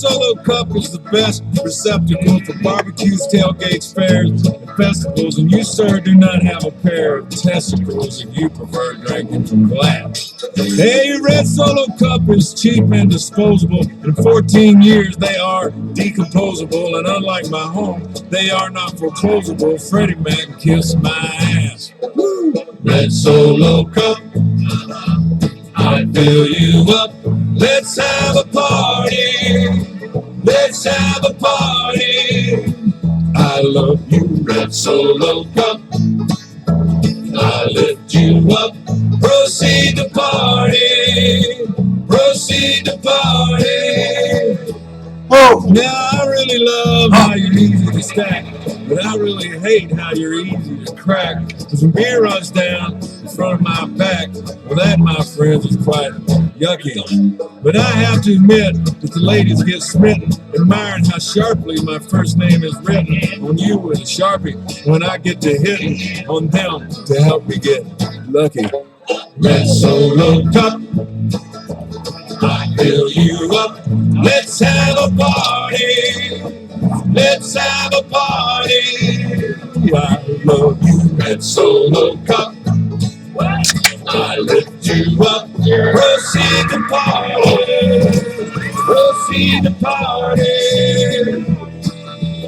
Solo cup is the best receptacle for barbecues, tailgates, fairs, and festivals, and you, sir, do not have a pair of testicles if you prefer drinking from glass. Hey, Red Solo cup is cheap and disposable. In 14 years, they are decomposable, and unlike my home, they are not foreclosable. Freddie Mac kiss my ass. Woo! Red Solo cup, I fill you up. Let's have a party. Let's have a party. I love you, Red Solo cup. I lift you up. Proceed to party. Proceed to party. Whoa. Now I really love how you're easy to stack, but I really hate how you're easy to crack. Because when beer runs down in front of my back, well, that, my friends, is quite yucky. But I have to admit that the ladies get smitten, admiring how sharply my first name is written on you with a Sharpie when I get to hitting on them to help me get lucky. Red Solo cup, I fill you up. Let's have a party. Let's have a party. I love you, Red Solo cup. I lift you up. Proceed to party. Proceed to party.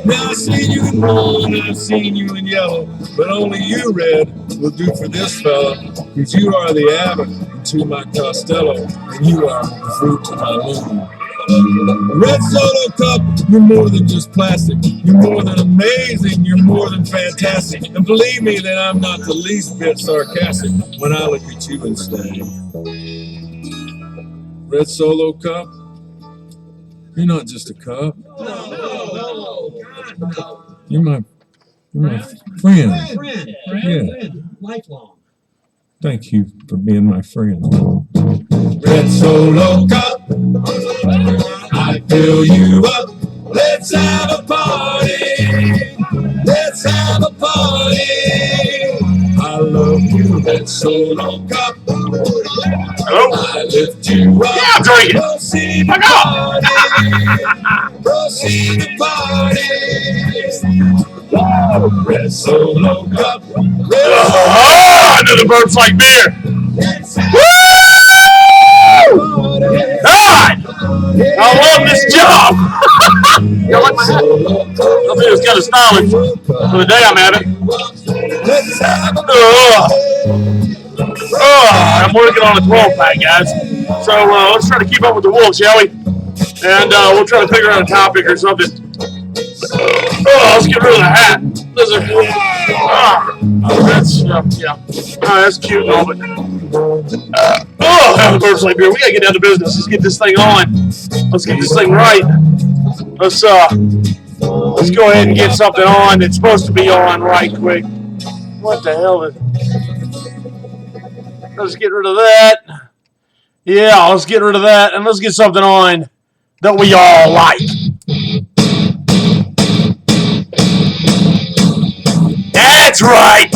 Now I've seen you in blue and I've seen you in yellow, but only you, Red, will do for this fella, because you are the Abbott to my Costello, and you are the fruit to my moon. Red Solo cup, you're more than just plastic. You're more than amazing. You're more than fantastic. And believe me that I'm not the least bit sarcastic when I look at you and say, Red Solo cup, you're not just a cup. You're my friend. Yeah. Lifelong. Thank you for being my friend. Red Solo cup, I fill you up. Let's have a party. Let's have a party. I love you, Red Solo cup. I lift you up. Yeah, I'm drinking. Proceed to party. Proceed to party. Red Solo cup. Another bird's like beer. Woo! God! I love this job. You like my hat? I think it's kind of stylish for the day I'm at it. I'm working on a 12-pack, guys. So let's try to keep up with the Wolves, shall we? And we'll try to figure out a topic or something. Let's get rid of the hat. That's cute and all, but have a bird's like beer. We gotta get down to business. Let's get this thing on. Let's get this thing right. Let's go ahead and get something on that's supposed to be on right quick. What the hell is? Let's get rid of that. Yeah, let's get rid of that, and let's get something on that we all like. That's right.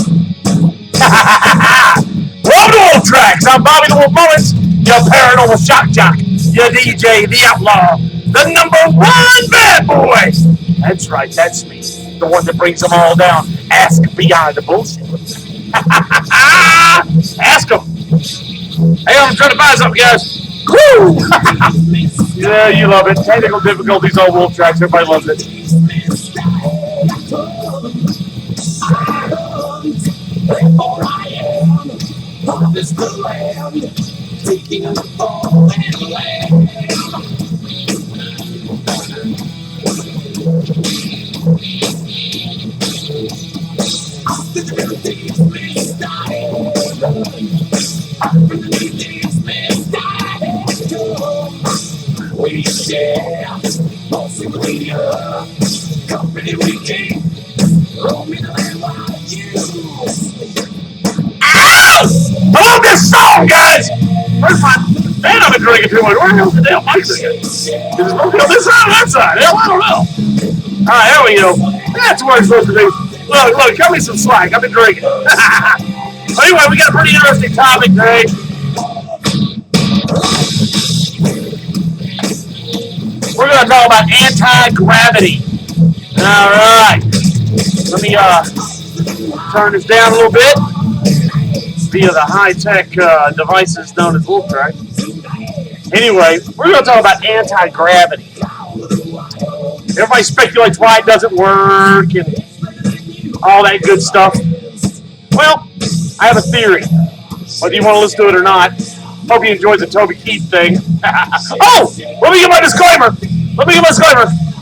Welcome to Wolf Tracks. I'm Bobby the Wolf Mullins, your paranormal shock jock, your DJ, the outlaw, the #1 bad boy. That's right, that's me, the one that brings them all down. Ask beyond the bullshit. Ask them. Hey, I'm trying to buy something, guys. Woo! Yeah, you love it. Technical difficulties on Wolf Tracks. Everybody loves it. This good land, taking a fall and land. We share, possibly a company we keep. Roll me the land like you. I love this song, guys! Where's my... Man, I've been drinking too much. Where the hell's the damn mic again? Is it supposed to be on this side or that side? Hell, I don't know. Alright, there we go. That's what it's supposed to do. Look, cut me some slack. I've been drinking. Anyway, we got a pretty interesting topic today. we're going to talk about anti-gravity. All right. Let me turn this down a little bit via the high-tech devices known as Wolf Track. Anyway, we're going to talk about anti-gravity. Everybody speculates why it doesn't work and all that good stuff. Well, I have a theory, whether you want to listen to it or not. Hope you enjoyed the Toby Keith thing. Oh, let me give my disclaimer.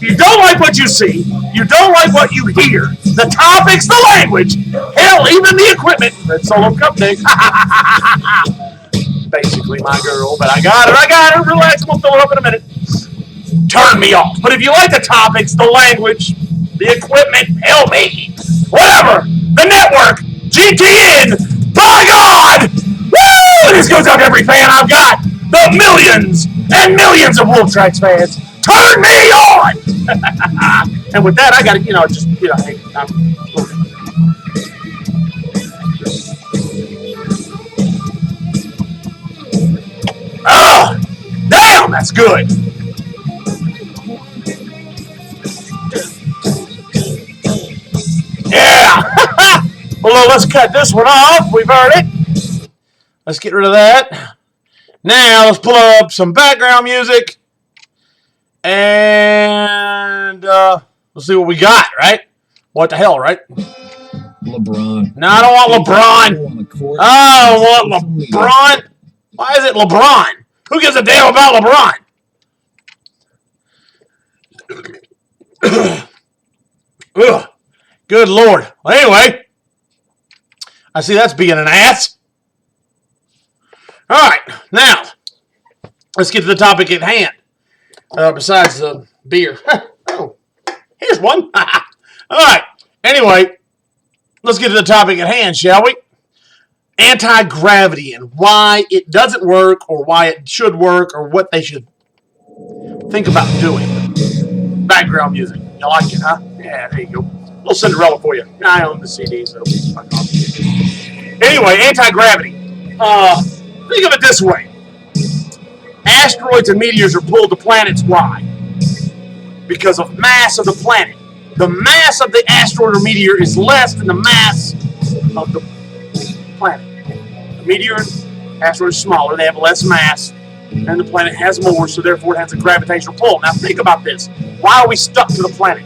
You don't like what you see. You don't like what you hear. The topics, the language, hell, even the equipment. Red Solo Cup Day. Basically my girl, but I got her. Relax, we'll throw it up in a minute. Turn me off. But if you like the topics, the language, the equipment, hell me, whatever, the network, GTN, by God, woo! This goes out to every fan I've got, the millions and millions of Wolf Tracks fans. Turn me on! And with that, I gotta, hey, oh, damn, that's good. Yeah. Well, let's cut this one off. We've heard it. Let's get rid of that. Now, let's pull up some background music. And let's see what we got, right? What the hell, right? LeBron. No, I don't want LeBron. I don't want LeBron. Why is it LeBron? Who gives a damn about LeBron? Ugh. Good Lord. Well, anyway, I see that's being an ass. All right, now, let's get to the topic at hand. Besides the beer. Oh, here's one. All right, anyway, let's get to the topic at hand, shall we? Anti-gravity and why it doesn't work or why it should work or what they should think about doing. Background music. You like it, huh? Yeah, there you go. A little Cinderella for you. I own the CD, so fuck off. Anyway, anti-gravity. Think of it this way. Asteroids and meteors are pulled to planets. Why? Because of mass of the planet. The mass of the asteroid or meteor is less than the mass of the planet. The meteor and asteroid is smaller. They have less mass. And the planet has more, so therefore it has a gravitational pull. Now think about this. Why are we stuck to the planet?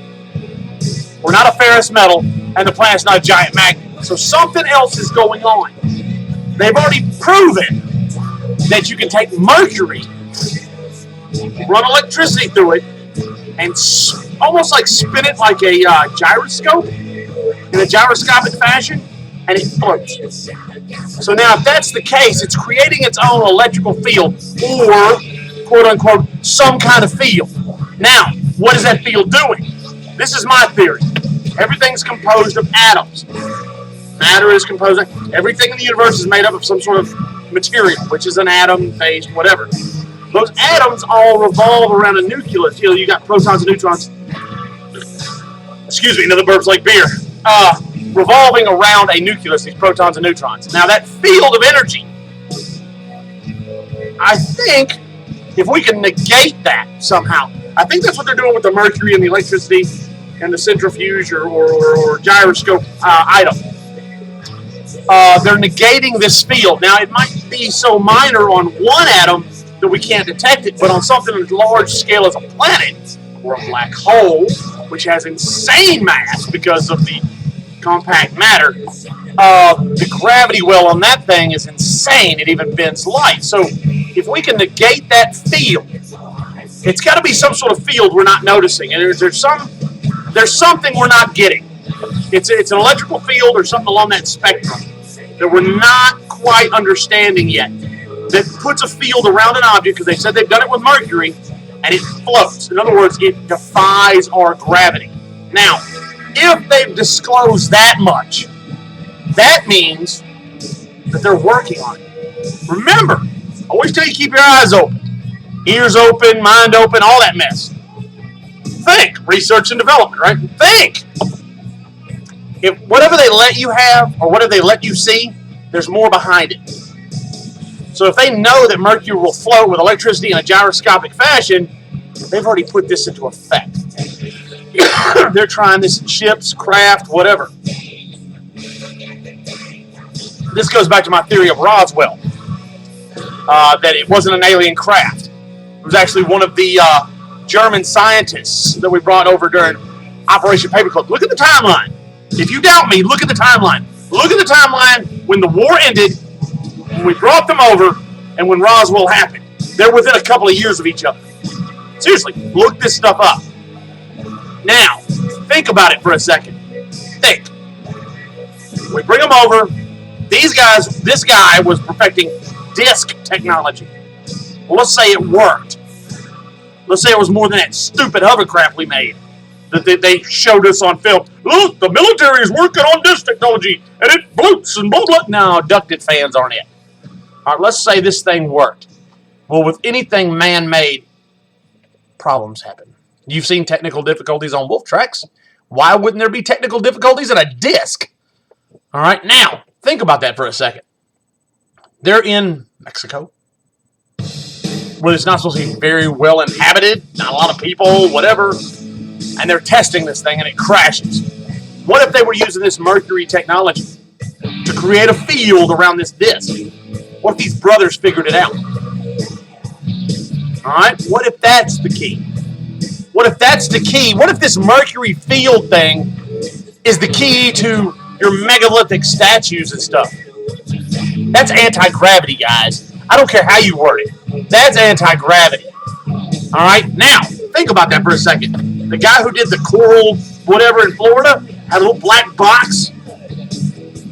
We're not a ferrous metal, and the planet's not a giant magnet. So something else is going on. They've already proven that you can take mercury, run electricity through it, and almost like spin it like a gyroscope in a gyroscopic fashion, and it floats. So now if that's the case, it's creating its own electrical field or, quote unquote, some kind of field. Now, what is that field doing? This is my theory. Everything's composed of atoms. Matter is composed of, everything in the universe is made up of some sort of material, which is an atom, phase, whatever. Those atoms all revolve around a nucleus. You got protons and neutrons. Excuse me, another burp's like beer. Revolving around a nucleus, these protons and neutrons. Now that field of energy, I think if we can negate that somehow, I think that's what they're doing with the mercury and the electricity and the centrifuge or gyroscope item. They're negating this field. Now it might be so minor on one atom that we can't detect it, but on something as large scale as a planet or a black hole, which has insane mass because of the compact matter, the gravity well on that thing is insane. It even bends light. So if we can negate that field, it's got to be some sort of field we're not noticing, and there's something we're not getting. It's an electrical field or something along that spectrum that we're not quite understanding yet, that puts a field around an object, because they said they've done it with mercury, and it floats. In other words, it defies our gravity. Now, if they've disclosed that much, that means that they're working on it. Remember, I always tell you, keep your eyes open, ears open, mind open, all that mess. Think, research and development, right? Think. If whatever they let you have or whatever they let you see, there's more behind it. So if they know that mercury will float with electricity in a gyroscopic fashion, They've already put this into effect. They're trying this in ships, craft, whatever. This goes back to my theory of Roswell, that it wasn't an alien craft. It was actually one of the German scientists that we brought over during Operation Paperclip. Look at the timeline. If you doubt me, look at the timeline. Look at the timeline when the war ended, when we brought them over, and when Roswell happened. They're within a couple of years of each other. Seriously, look this stuff up. Now, think about it for a second. Think. We bring them over. This guy was perfecting disc technology. Well, let's say it worked. Let's say it was more than that stupid hovercraft we made that they showed us on film. Look, the military is working on disc technology, and it floats and blah, blah. No, ducted fans aren't it. All right, let's say this thing worked. Well, with anything man-made, problems happen. You've seen technical difficulties on wolf tracks. Why wouldn't there be technical difficulties in a disc? All right, now, think about that for a second. They're in Mexico, where it's not supposed to be very well inhabited, not a lot of people, whatever, and they're testing this thing and it crashes. What if they were using this mercury technology to create a field around this disc? What if these brothers figured it out? All right, what if that's the key? What if that's the key? What if this mercury field thing is the key to your megalithic statues and stuff? That's anti-gravity, guys. I don't care how you word it. That's anti-gravity. All right, now, think about that for a second. The guy who did the coral whatever in Florida had a little black box.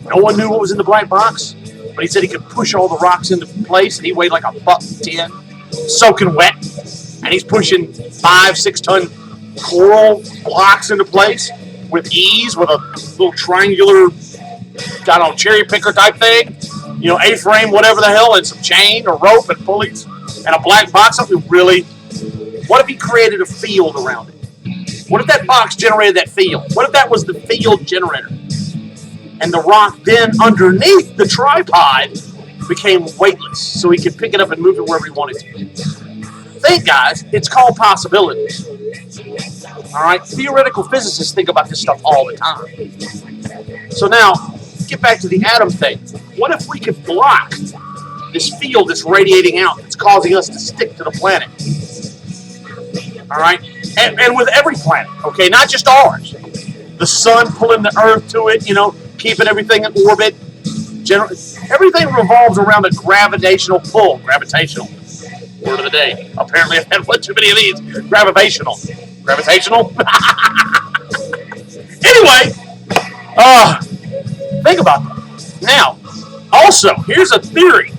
No one knew what was in the black box, but he said he could push all the rocks into place, and he weighed like $1.10, soaking wet, and he's pushing 5-6 ton coral blocks into place with ease with a little triangular, I don't know, cherry picker type thing, you know, A-frame, whatever the hell, and some chain or rope and pulleys and a black box. Something really. What if he created a field around it? What if that box generated that field? What if that was the field generator? And the rock then underneath the tripod became weightless, so he could pick it up and move it wherever he wanted to. Think, guys, it's called possibilities. All right, theoretical physicists think about this stuff all the time. So now, get back to the atom thing. What if we could block this field that's radiating out that's causing us to stick to the planet? All right, and with every planet, okay, not just ours. The sun pulling the Earth to it, you know, keeping everything in orbit. Everything revolves around a gravitational pull. Gravitational. Word of the day. Apparently I've had one too many of these. Gravitational. Gravitational? Anyway, think about that. Now, also, here's a theory.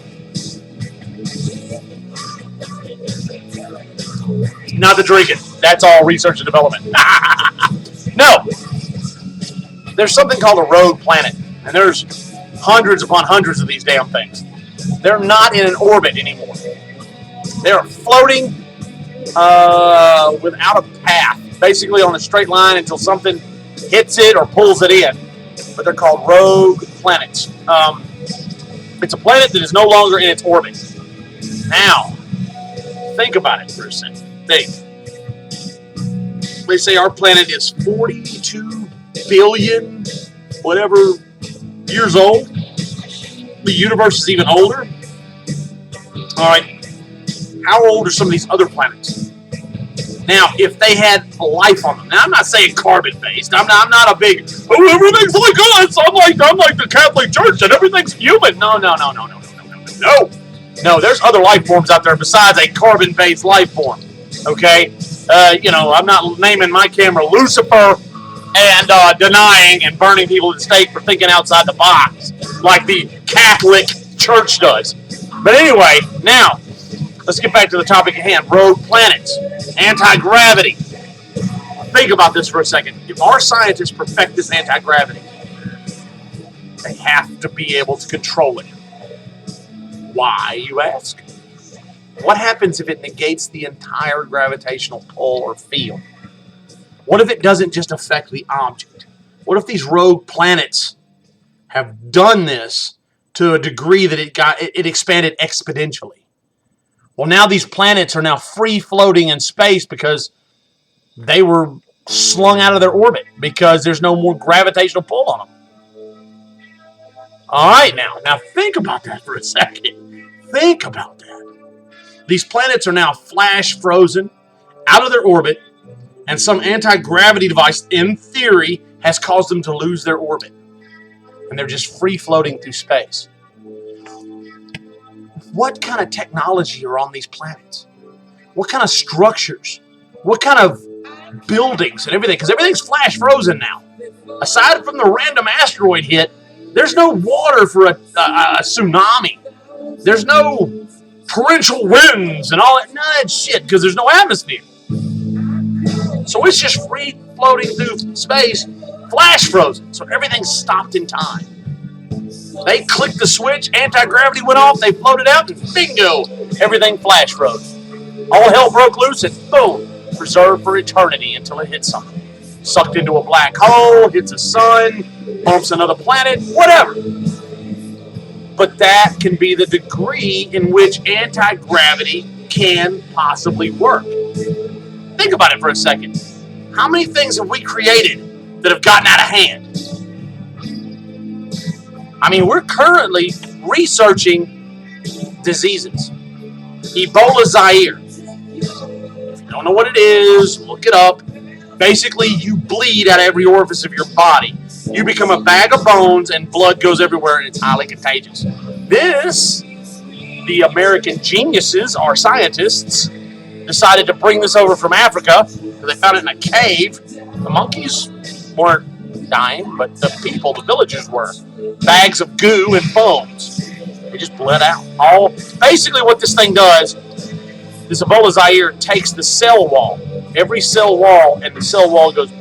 Not the drinking. That's all research and development. No. There's something called a rogue planet, and there's hundreds upon hundreds of these damn things. They're not in an orbit anymore. They're floating without a path, basically on a straight line until something hits it or pulls it in. But they're called rogue planets. It's a planet that is no longer in its orbit. Now, think about it for a second. Think. They say our planet is 42 billion, whatever, years old. The universe is even older. All right. How old are some of these other planets? Now, if they had life on them. Now, I'm not saying carbon-based. I'm not a big, everything's like us. I'm like the Catholic Church and everything's human. No. No, there's other life forms out there besides a carbon-based life form. Okay? I'm not naming my camera Lucifer and denying and burning people at the stake for thinking outside the box like the Catholic Church does. But anyway, now, let's get back to the topic at hand. Rogue planets. Anti-gravity. Think about this for a second. If our scientists perfect this anti-gravity, they have to be able to control it. Why, you ask? What happens if it negates the entire gravitational pull or field? What if it doesn't just affect the object? What if these rogue planets have done this to a degree that it expanded exponentially? Well, now these planets are now free floating in space because they were slung out of their orbit because there's no more gravitational pull on them. All right, now think about that for a second. Think about that. These planets are now flash frozen out of their orbit, and some anti-gravity device, in theory, has caused them to lose their orbit. And they're just free floating through space. What kind of technology are on these planets? What kind of structures? What kind of buildings and everything? Because everything's flash frozen now. Aside from the random asteroid hit, there's no water for a tsunami. There's no torrential winds and all that, none of that shit, because there's no atmosphere. So it's just free floating through space, flash frozen. So everything's stopped in time. They clicked the switch, anti-gravity went off, they floated out, and bingo, everything flash froze. All hell broke loose, and boom, preserved for eternity until it hits something. Sucked into a black hole, hits a sun, bumps another planet, whatever. But that can be the degree in which anti-gravity can possibly work. Think about it for a second. How many things have we created that have gotten out of hand? I mean, we're currently researching diseases. Ebola Zaire. If you don't know what it is, look it up. Basically, you bleed out of every orifice of your body. You become a bag of bones and blood goes everywhere and it's highly contagious. This, the American geniuses, our scientists, decided to bring this over from Africa because they found it in a cave. The monkeys weren't dying, but the people, the villagers were. Bags of goo and bones. They just bled out. Basically what this thing does, this Ebola Zaire takes the cell wall, every cell wall, and the cell wall goes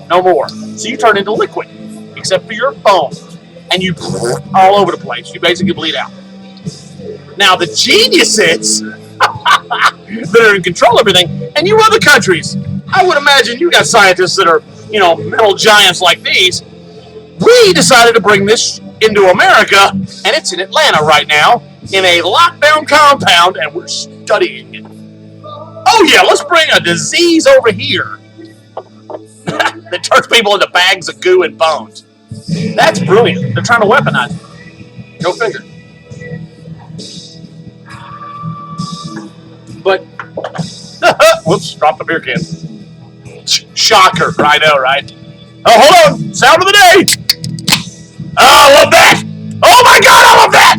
no more. So you turn into liquid, except for your bones. And you all over the place. You basically bleed out. Now the geniuses that are in control of everything, and you other countries, I would imagine you got scientists that are, metal giants like these. We decided to bring this into America, and it's in Atlanta right now, in a lockdown compound, and we're studying it. Oh yeah, let's bring a disease over here that turns people into bags of goo and bones. That's brilliant. They're trying to weaponize it. Go figure. But, whoops, dropped the beer can. Shocker, I know, right? Oh, hold on, sound of the day. Oh, I love that. Oh my God, I love that.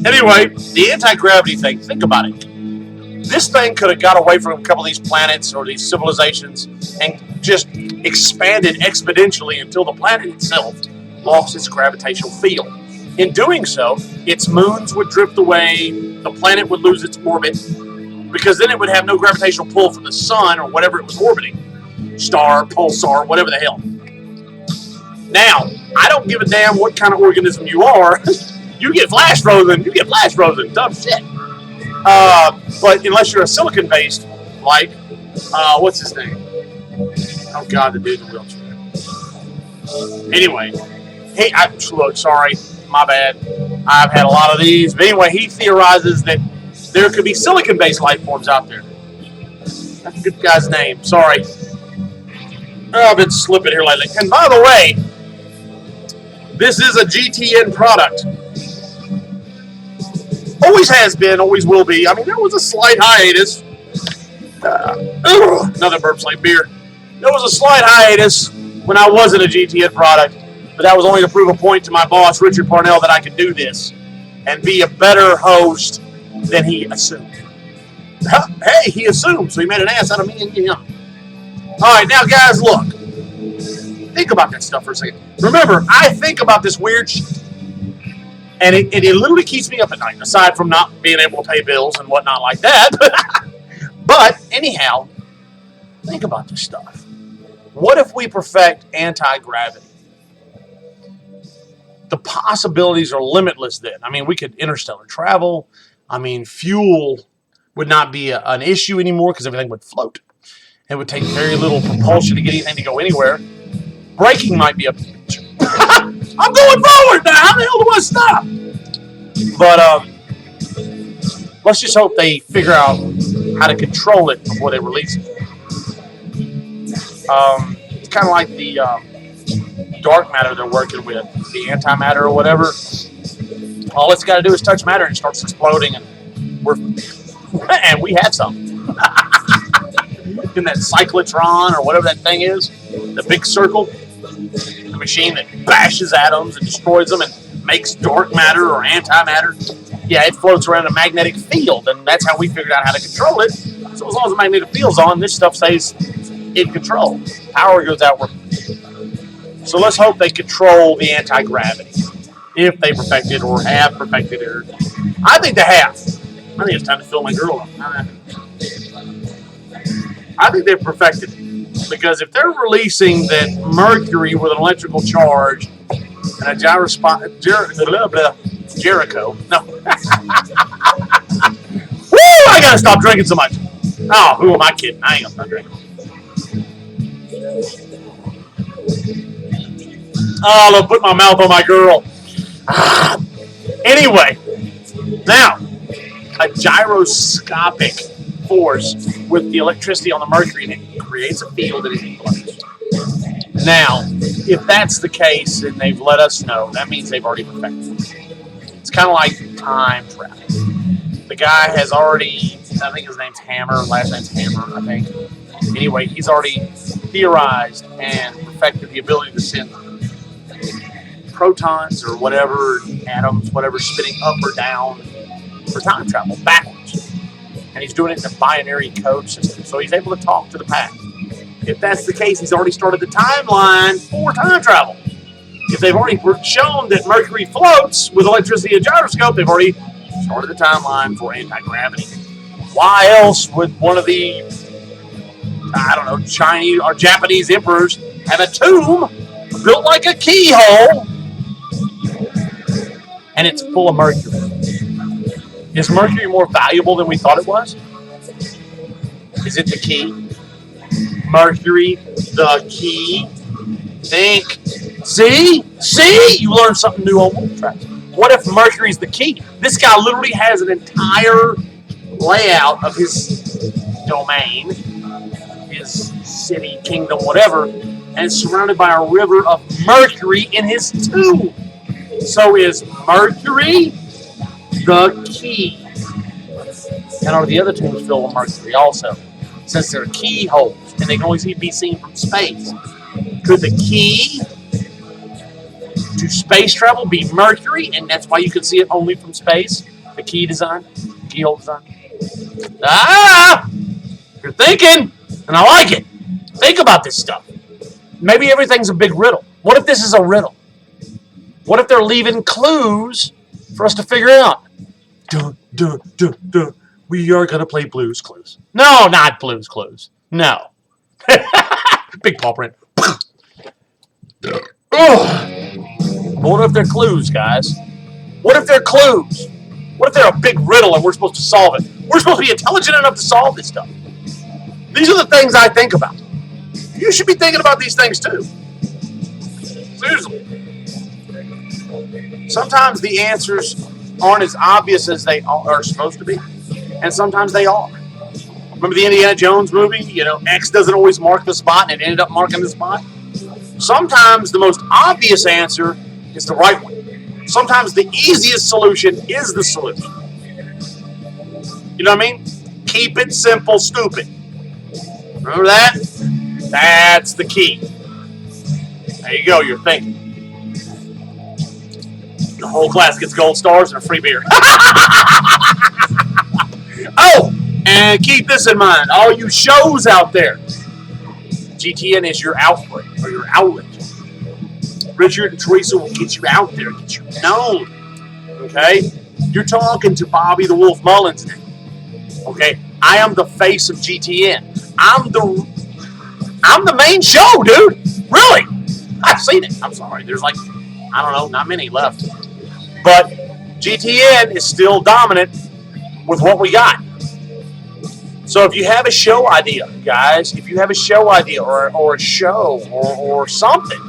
Anyway, the anti-gravity thing, think about it. This thing could have got away from a couple of these planets or these civilizations and just expanded exponentially until the planet itself lost its gravitational field. In doing so, its moons would drift away, the planet would lose its orbit, because then it would have no gravitational pull from the sun or whatever it was orbiting. Star, pulsar, whatever the hell. Now, I don't give a damn what kind of organism you are. You get flash frozen, dumb shit. But unless you're a silicon-based, like, what's his name? Oh God, the dude in the wheelchair. Anyway, look, sorry, my bad. I've had a lot of these. But anyway, he theorizes that there could be silicon-based life forms out there. That's a good guy's name. Sorry. I've been slipping here lately. And by the way, this is a GTN product. Always has been, always will be. I mean, there was a slight hiatus. Another burp like beer. There was a slight hiatus when I wasn't a GTN product, but that was only to prove a point to my boss, Richard Parnell, that I could do this and be a better host than he assumed. Hey, he assumed, so he made an ass out of me and him. All right, now, guys, look. Think about that stuff for a second. Remember, I think about this weird shit, and it literally keeps me up at night, aside from not being able to pay bills and whatnot like that. But, anyhow, think about this stuff. What if we perfect anti-gravity? The possibilities are limitless then. I mean, we could interstellar travel. I mean, fuel would not be an issue anymore because everything would float. It would take very little propulsion to get anything to go anywhere. Braking might be a bitch. I'm going forward now. How the hell do I stop? But Let's just hope they figure out how to control it before they release it. It's kind of like the dark matter they're working with, the antimatter or whatever. All it's got to do is touch matter and it starts exploding, and we have some. In that cyclotron or whatever that thing is, the big circle, the machine that bashes atoms and destroys them and makes dark matter or antimatter. Yeah, it floats around a magnetic field, and that's how we figured out how to control it. So as long as the magnetic field's on, this stuff stays in control. Power goes out. So let's hope they control the anti-gravity, if they perfect it or have perfected it. I think they have. I think it's time to fill my girl up. I think they've perfected it. Because if they're releasing that mercury with an electrical charge and a Jericho. No. Woo! I gotta stop drinking so much. Oh, who am I kidding? I ain't gonna stop drinking. Oh, I'll put my mouth on my girl. Anyway, now, a gyroscopic force with the electricity on the mercury, and it creates a field that is enclosed. Now, if that's the case and they've let us know, that means they've already perfected it. It's kind of like time travel. The guy has already, I think his name's Hammer, last name's Hammer, I think. Anyway, he's already theorized and perfected the ability to send protons or whatever, atoms, whatever, spinning up or down for time travel, backwards. And he's doing it in a binary code system, so he's able to talk to the past. If that's the case, he's already started the timeline for time travel. If they've already shown that Mercury floats with electricity and gyroscope, they've already started the timeline for anti-gravity. Why else would one of the, I don't know, Chinese or Japanese emperors have a tomb built like a keyhole and it's full of mercury? Is mercury more valuable than we thought it was? Is it the key? Mercury, the key? Think. See? You learned something new on Wolf Tracks. What if Mercury's the key? This guy literally has an entire layout of his domain, his city, kingdom, whatever, and it's surrounded by a river of mercury in his tomb. So is Mercury the key? And are the other tombs filled with mercury also? Since they're keyholes and they can only be seen from space. Could the key to space travel be mercury, and that's why you can see it only from space? The key design, keyhole design. You're thinking, and I like it. Think about this stuff. Maybe everything's a big riddle. What if this is a riddle? What if they're leaving clues for us to figure out? We are going to play Blue's Clues. No, not Blue's Clues. No. Big paw print. What if they're clues, guys? What if they're clues? What if they're a big riddle and we're supposed to solve it? We're supposed to be intelligent enough to solve this stuff. These are the things I think about. You should be thinking about these things too. Seriously. Sometimes the answers aren't as obvious as they are supposed to be. And sometimes they are. Remember the Indiana Jones movie? You know, X doesn't always mark the spot, and it ended up marking the spot. Sometimes the most obvious answer is the right one. Sometimes the easiest solution is the solution. You know what I mean? Keep it simple, stupid. Remember that? That's the key. There you go, you're thinking. The whole class gets gold stars and a free beer. Oh, and keep this in mind. All you shows out there. GTN is your outlet or your outlet. Richard and Teresa will get you out there, get you known. Okay? You're talking to Bobby the Wolf Mullins now. Okay? I am the face of GTN. I'm the main show, dude. Really? I've seen it. I'm sorry. There's like, I don't know, not many left. But GTN is still dominant with what we got. So if you have a show idea, guys, if you have a show idea or a show or something,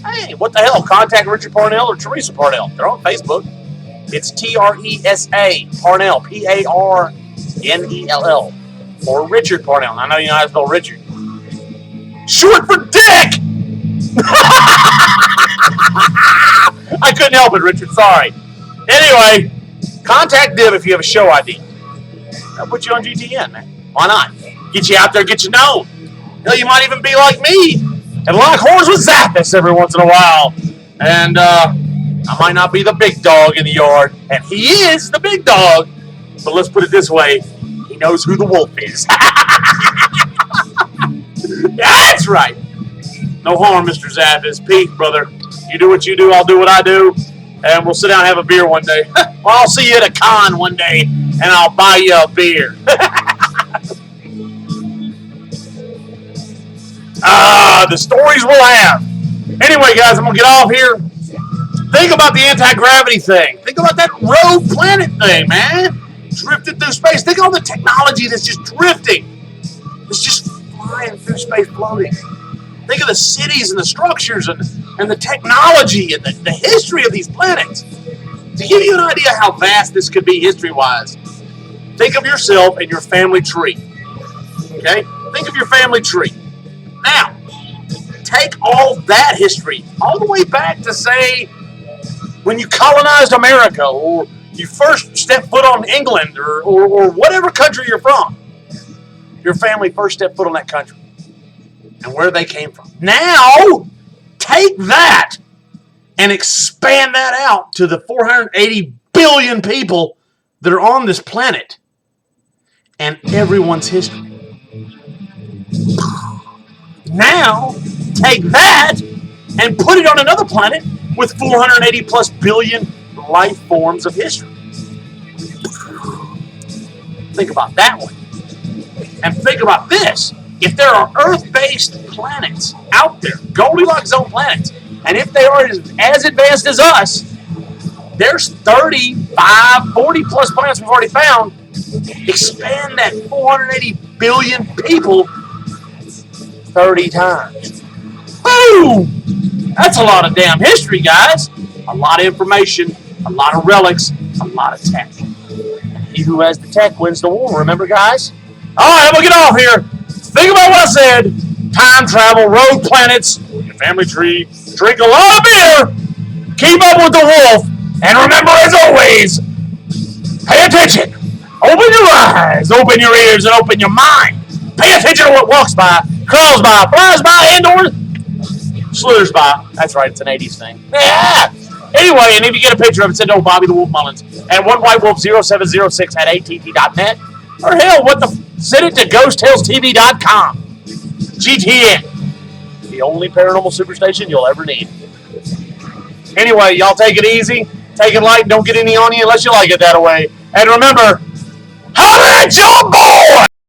hey, what the hell? Contact Richard Parnell or Teresa Parnell. They're on Facebook. It's Tresa, Parnell, Parnell, or Richard Parnell. I know you know how to spell Richard. Short for dick! I couldn't help it, Richard. Sorry. Anyway, contact Dib if you have a show idea. I'll put you on GTN, man. Why not? Get you out there, get you known. Hell, you might even be like me and lock horns with Zappis every once in a while. And I might not be the big dog in the yard, and he is the big dog. But let's put it this way: he knows who the wolf is. That's right. No harm, Mr. Zappis. Pete, brother. You do what you do, I'll do what I do, and we'll sit down and have a beer one day. Well, I'll see you at a con one day, and I'll buy you a beer. The stories we'll have. Anyway, guys, I'm going to get off here. Think about the anti-gravity thing. Think about that rogue planet thing, man. Drifted through space. Think of all the technology that's just drifting. It's just flying through space, floating. Think of the cities and the structures and the technology and the history of these planets. To give you an idea how vast this could be history-wise, think of yourself and your family tree. Okay? Think of your family tree. Now, take all that history all the way back to, say, when you colonized America, or you first stepped foot on England, or whatever country you're from. Your family first stepped foot on that country and where they came from. Now, take that and expand that out to the 480 billion people that are on this planet and everyone's history. Now, take that and put it on another planet with 480 plus billion life forms of history. Think about that one. And think about this. If there are Earth-based planets out there, Goldilocks zone planets, and if they are as advanced as us, there's 35, 40 plus planets we've already found. Expand that 480 billion people 30 times. Boom! That's a lot of damn history, guys. A lot of information, a lot of relics, a lot of tech. And he who has the tech wins the war, remember, guys? All right, I'm going to get off here. Think about what I said. Time travel, rogue planets, your family tree, drink a lot of beer, keep up with the wolf, and remember, as always, pay attention. Open your eyes, open your ears, and open your mind. Pay attention to what walks by, crawls by, flies by, and/or slithers by. That's right, it's an 80s thing. Yeah. Anyway, and if you get a picture of it, send it to Bobby the Wolf Mullins at onewhitewolf0706@att.net. Or hell, send it to ghosttalestv.com. GTN. The only paranormal superstation you'll ever need. Anyway, y'all take it easy. Take it light. Don't get any on you unless you like it that way. And remember, holler at your boy!